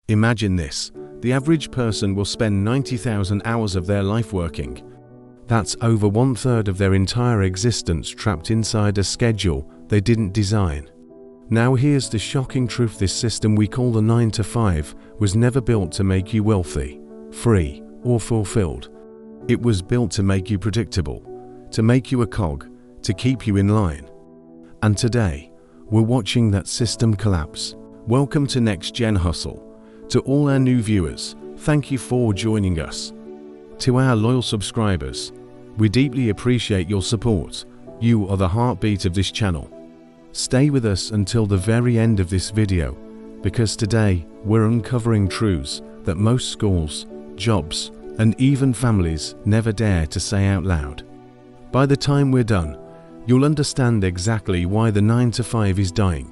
Imagine this: the average person will spend 90,000 hours of their life working. That's over 1/3 of their entire existence trapped inside a schedule they didn't design. Now here's the shocking truth: this system we call the 9 to 5 was never built to make you wealthy, free, or fulfilled. It was built to make you predictable, to make you a cog, to keep you in line. And today, we're watching that system collapse. Welcome to Next Gen Hustle. To all our new viewers, thank you for joining us. To our loyal subscribers, we deeply appreciate your support. You are the heartbeat of this channel. Stay with us until the very end of this video, because today we're uncovering truths that most schools, jobs, and even families never dare to say out loud. By the time we're done, you'll understand exactly why the 9 to 5 is dying,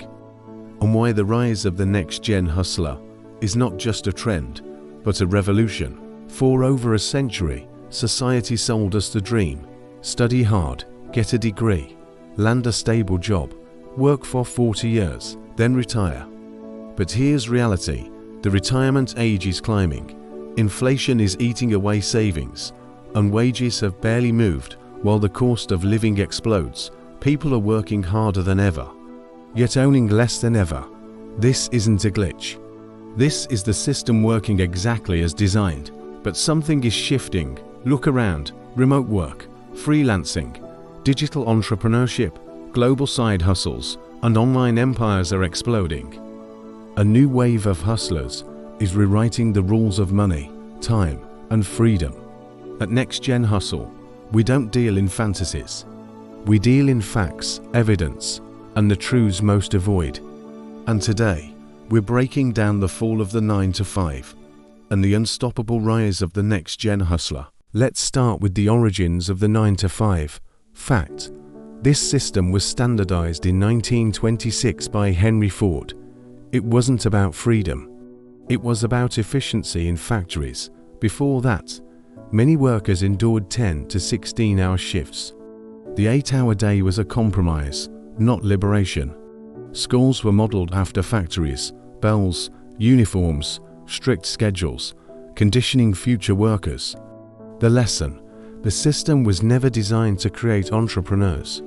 and why the rise of the next-gen hustler is not just a trend, but a revolution. For over a century, society sold us the dream: study hard, get a degree, land a stable job, work for 40 years, then retire. But here's reality: the retirement age is climbing, inflation is eating away savings, and wages have barely moved while the cost of living explodes. People are working harder than ever, yet owning less than ever. This isn't a glitch. This is the system working exactly as designed. But something is shifting. Look around: remote work, freelancing, digital entrepreneurship, global side hustles, and online empires are exploding. A new wave of hustlers is rewriting the rules of money, time, and freedom. At Next Gen Hustle, we don't deal in fantasies. We deal in facts, evidence, and the truths most avoid. And today, we're breaking down the fall of the 9 to 5 and the unstoppable rise of the next-gen hustler. Let's start with the origins of the 9 to 5. Fact: this system was standardized in 1926 by Henry Ford. It wasn't about freedom. It was about efficiency in factories. Before that, many workers endured 10 to 16-hour shifts. The 8-hour day was a compromise, not liberation. Schools were modeled after factories: bells, uniforms, strict schedules, conditioning future workers. The lesson: the system was never designed to create entrepreneurs.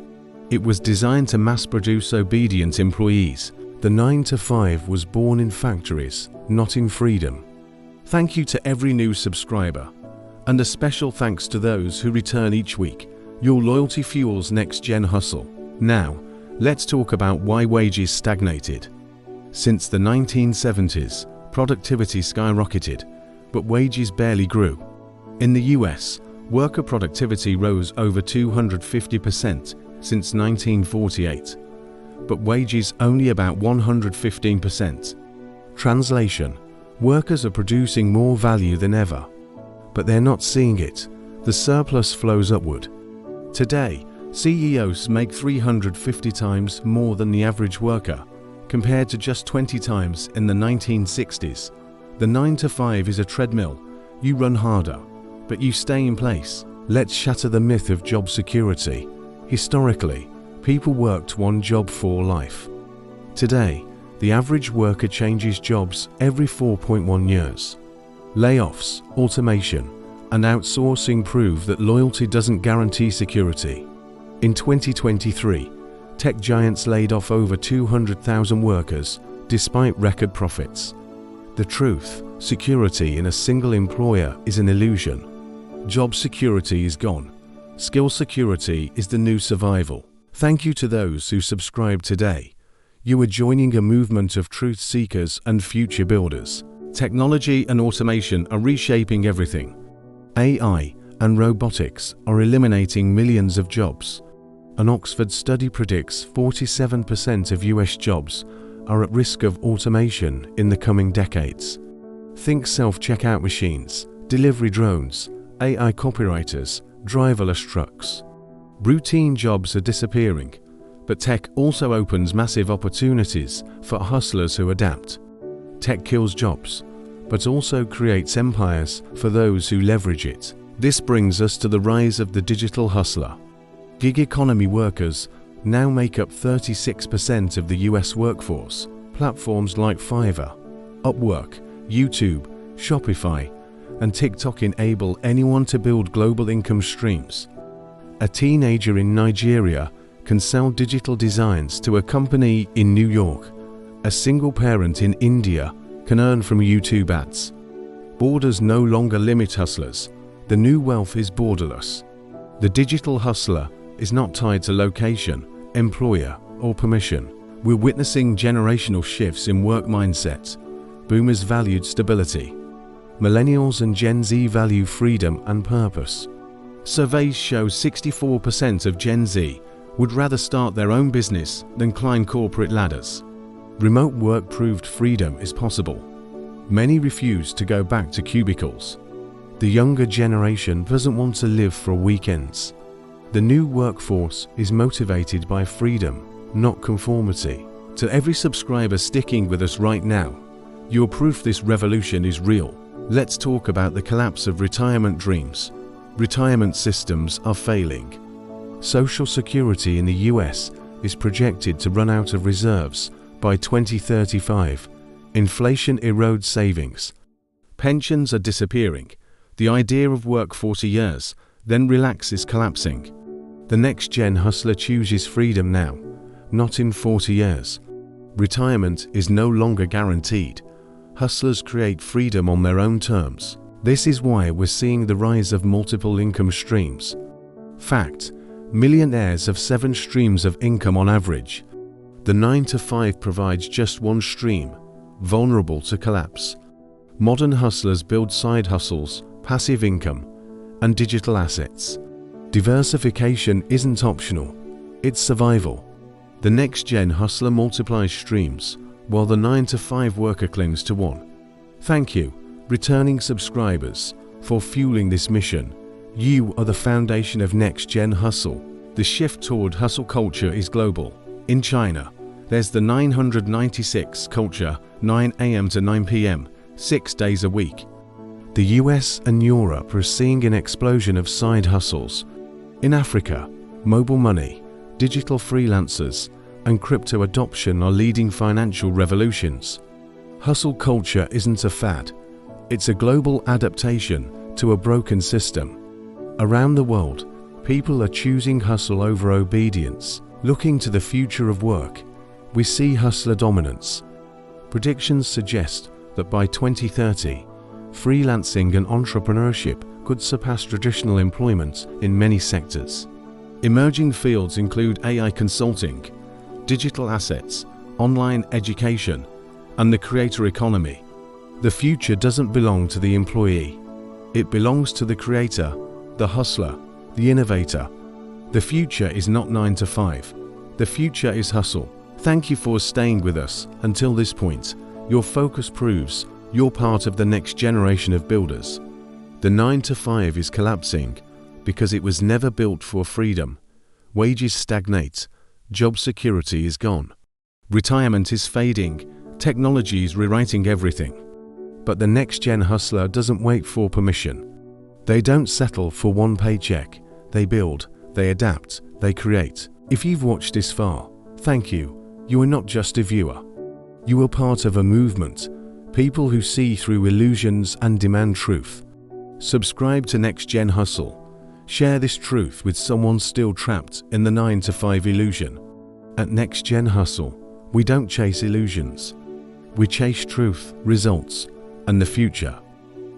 It was designed to mass-produce obedient employees. The 9 to 5 was born in factories, not in freedom. Thank you to every new subscriber, and a special thanks to those who return each week. Your loyalty fuels Next Gen Hustle. Now, let's talk about why wages stagnated. Since the 1970s, productivity skyrocketed, but wages barely grew. In the US, worker productivity rose over 250% since 1948, but wages only about 115%. Translation: workers are producing more value than ever, but they're not seeing it. The surplus flows upward. Today, CEOs make 350 times more than the average worker, compared to just 20 times in the 1960s. The 9 to 5 is a treadmill. You run harder, but you stay in place. Let's shatter the myth of job security. Historically, people worked one job for life. Today, the average worker changes jobs every 4.1 years. Layoffs, automation, and outsourcing prove that loyalty doesn't guarantee security. In 2023, tech giants laid off over 200,000 workers despite record profits. The truth: security in a single employer is an illusion. Job security is gone. Skill security is the new survival. Thank you to those who subscribe today. You are joining a movement of truth seekers and future builders. Technology and automation are reshaping everything. AI and robotics are eliminating millions of jobs. An Oxford study predicts 47% of US jobs are at risk of automation in the coming decades. Think self-checkout machines, delivery drones, AI copywriters, driverless trucks. Routine jobs are disappearing, but tech also opens massive opportunities for hustlers who adapt. Tech kills jobs, but also creates empires for those who leverage it. This brings us to the rise of the digital hustler. Gig economy workers now make up 36% of the US workforce. Platforms like Fiverr, Upwork, YouTube, Shopify, and TikTok enable anyone to build global income streams. A teenager in Nigeria can sell digital designs to a company in New York. A single parent in India can earn from YouTube ads. Borders no longer limit hustlers. The new wealth is borderless. The digital hustler is not tied to location, employer, or permission. We're witnessing generational shifts in work mindsets. Boomers valued stability. Millennials and Gen Z value freedom and purpose. Surveys show 64% of Gen Z would rather start their own business than climb corporate ladders. Remote work proved freedom is possible. Many refuse to go back to cubicles. The younger generation doesn't want to live for weekends. The new workforce is motivated by freedom, not conformity. To every subscriber sticking with us right now, you're proof this revolution is real. Let's talk about the collapse of retirement dreams. Retirement systems are failing. Social Security in the US is projected to run out of reserves by 2035. Inflation erodes savings. Pensions are disappearing. The idea of work 40 years, then relax is collapsing. The next-gen hustler chooses freedom now, not in 40 years. Retirement is no longer guaranteed. Hustlers create freedom on their own terms. This is why we're seeing the rise of multiple income streams. Fact: millionaires have 7 streams of income on average. The 9-to-5 provides just one stream, vulnerable to collapse. Modern hustlers build side hustles, passive income, and digital assets. Diversification isn't optional, it's survival. The next-gen hustler multiplies streams, while the 9-to-5 worker clings to one. Thank you, returning subscribers, for fueling this mission. You are the foundation of next-gen hustle. The shift toward hustle culture is global. In China, there's the 996 culture, 9 a.m. to 9 p.m., 6 days a week. The US and Europe are seeing an explosion of side hustles. In Africa, mobile money, digital freelancers, and crypto adoption are leading financial revolutions. Hustle culture isn't a fad. It's a global adaptation to a broken system. Around the world, people are choosing hustle over obedience. Looking to the future of work, we see hustler dominance. Predictions suggest that by 2030, freelancing and entrepreneurship could surpass traditional employment in many sectors. Emerging fields include AI consulting, digital assets, online education, and the creator economy. The future doesn't belong to the employee. It belongs to the creator, the hustler, the innovator. The future is not 9 to 5. The future is hustle. Thank you for staying with us until this point. Your focus proves you're part of the next generation of builders. The 9 to 5 is collapsing because it was never built for freedom. Wages stagnate. Job security is gone. Retirement is fading. Technology is rewriting everything. But the next-gen hustler doesn't wait for permission. They don't settle for one paycheck. They build, they adapt, they create. If you've watched this far, thank you. You are not just a viewer. You are part of a movement. People who see through illusions and demand truth. Subscribe to Next Gen Hustle. Share this truth with someone still trapped in the 9 to 5 illusion. At Next Gen Hustle, we don't chase illusions. We chase truth, results, and the future.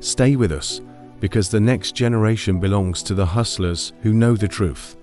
Stay with us, because the next generation belongs to the hustlers who know the truth.